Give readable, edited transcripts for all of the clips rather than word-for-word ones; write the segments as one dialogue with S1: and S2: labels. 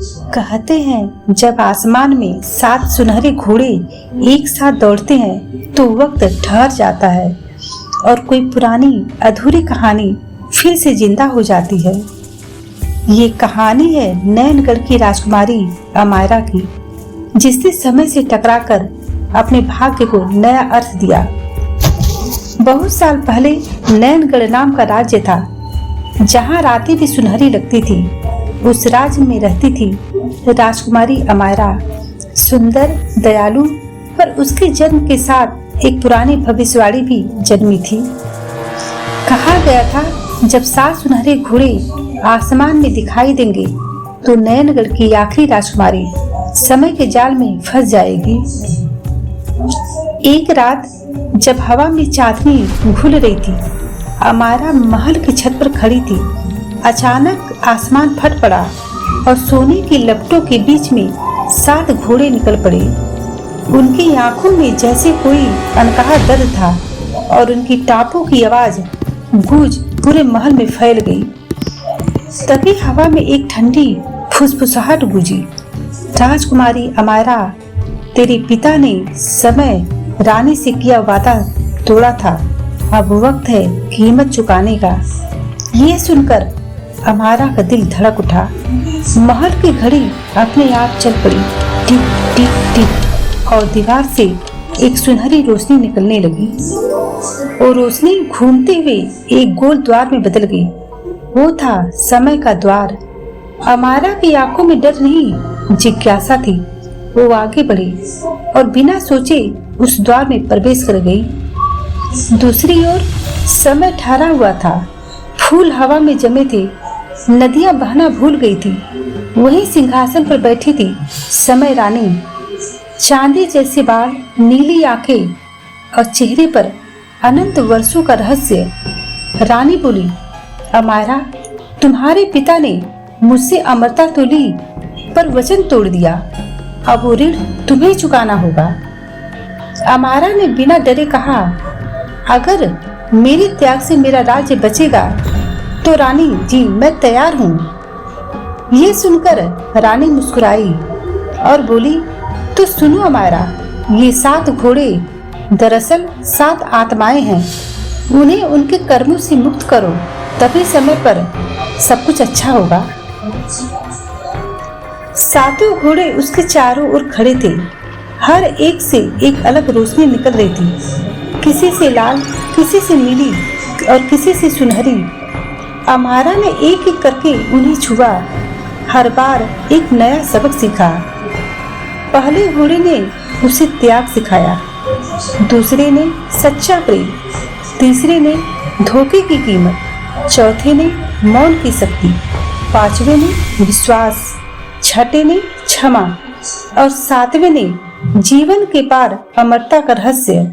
S1: कहते हैं जब आसमान में 7 सुनहरे घोड़े एक साथ दौड़ते हैं तो वक्त ठहर जाता है और कोई पुरानी अधूरी कहानी फिर से जिंदा हो जाती है। ये कहानी है नैनगढ़ की राजकुमारी अमायरा की, जिसने समय से टकराकर अपने भाग्य को नया अर्थ दिया। बहुत साल पहले नैनगढ़ नाम का राज्य था, जहाँ रातें भी सुनहरी लगती थी। उस राज्य में रहती थी राजकुमारी अमायरा, सुंदर, दयालु, पर उसके जन्म के साथ एक पुरानी भविष्यवाणी भी जन्मी थी। कहा गया था जब 7 सुनहरे घोड़े आसमान में दिखाई देंगे तो नैनगढ़ की आखिरी राजकुमारी समय के जाल में फंस जाएगी। एक रात जब हवा में चांदनी घुल रही थी, अमायरा महल की छत पर खड़ी थी। अचानक आसमान फट पड़ा और सोने की लपटों के बीच में 7 घोड़े निकल पड़े। उनकी आंखों में जैसे कोई अनकहा दर्द था और उनकी टापों की आवाज गूंज पूरे महल में फैल गई। तभी हवा में एक ठंडी फुसफुसाहट गूंजी। राजकुमारी अमायरा, तेरे पिता ने समय रानी से किया वादा तोड़ा था, अब वक्त है कीमत चुकाने का। ये सुनकर अमायरा का दिल धड़क उठा। महल की घड़ी अपने आप चल पड़ी, टिक टिक टिक, और दीवार से एक सुनहरी रोशनी निकलने लगी। वो रोशनी घूमते हुए एक गोल द्वार में बदल गई। वो था समय का द्वार। अमायरा की आंखों में डर नहीं, जिज्ञासा थी। वो आगे बढ़ी और बिना सोचे उस द्वार में प्रवेश कर गई। दूसरी ओर समय ठहरा हुआ था। फूल हवा में जमे थे, नदियां बहना भूल गई थी। वहीं सिंहासन पर बैठी थी समय रानी, चांदी जैसे बाल, नीली आंखें और चेहरे पर अनंत वर्षों का रहस्य। रानी बोली, अमायरा, तुम्हारे पिता ने मुझसे अमरता तो ली पर वचन तोड़ दिया। अब वो ऋण तुम्हें चुकाना होगा। अमायरा ने बिना डरे कहा, अगर मेरे त्याग से मेरा राज्य बचेगा तो रानी जी मैं तैयार हूँ। ये सुनकर रानी मुस्कुराई और बोली, तो सुनो अमायरा, ये 7 घोड़े दरअसल 7 आत्माएं हैं। उन्हें उनके कर्मों से मुक्त करो, तभी समय पर सब कुछ अच्छा होगा। 7 घोड़े उसके चारों ओर खड़े थे। हर एक से एक अलग रोशनी निकल रही थी, किसी से लाल, किसी से नीली और किसी से सुनहरी। अमायरा ने एक एक करके उन्हें छुआ। हर बार एक नया सबक सीखा। पहले घोड़े ने उसे त्याग सिखाया, दूसरे ने सच्चा प्रेम, तीसरे ने धोखे की कीमत, चौथे ने मौन की शक्ति, 5वें ने विश्वास, 6ठे ने क्षमा और 7वें ने जीवन के पार अमरता का रहस्य।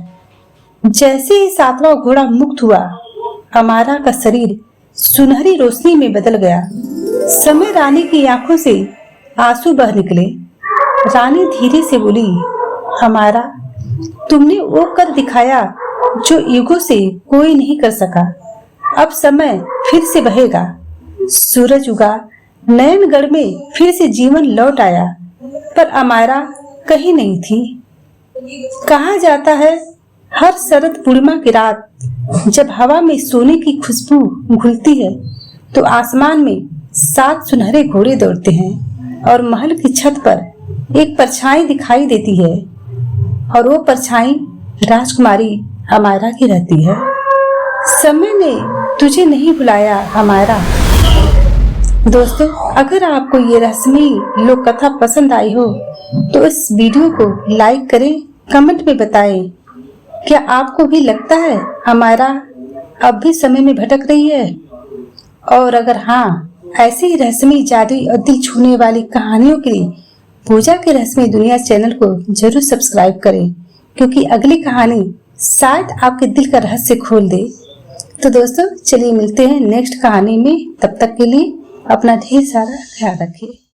S1: जैसे ही 7वां घोड़ा मुक्त हुआ, अमायरा का शरीर सुनहरी रोशनी में बदल गया। समय रानी की आंखों से आंसू बह निकले। रानी धीरे से बोली, अमायरा, तुमने वो कर दिखाया जो युगों से कोई नहीं कर सका। अब समय फिर से बहेगा। सूरज उगा, नैनगढ़ में फिर से जीवन लौट आया, पर अमायरा कहीं नहीं थी। कहा जाता है हर शरद पूर्णिमा की रात जब हवा में सोने की खुशबू घुलती है तो आसमान में 7 सुनहरे घोड़े दौड़ते हैं और महल की छत पर एक परछाई दिखाई देती है, और वो परछाई राजकुमारी अमायरा की रहती है। समय ने तुझे नहीं बुलाया अमायरा। दोस्तों, अगर आपको ये रहस्यमयी लोक कथा पसंद आई हो तो इस वीडियो को लाइक करें, कमेंट में बताएं क्या आपको भी लगता है अमायरा अब भी समय में भटक रही है। और अगर हाँ, ऐसे ही रहस्यमयी, जादुई और दिल छूने वाली कहानियों के लिए पूजा के रहस्यमयी दुनिया चैनल को जरूर सब्सक्राइब करें, क्योंकि अगली कहानी शायद आपके दिल का रहस्य खोल दे। तो दोस्तों, चलिए मिलते हैं नेक्स्ट कहानी में। तब तक के लिए अपना ढेर सारा ख्याल रखिए।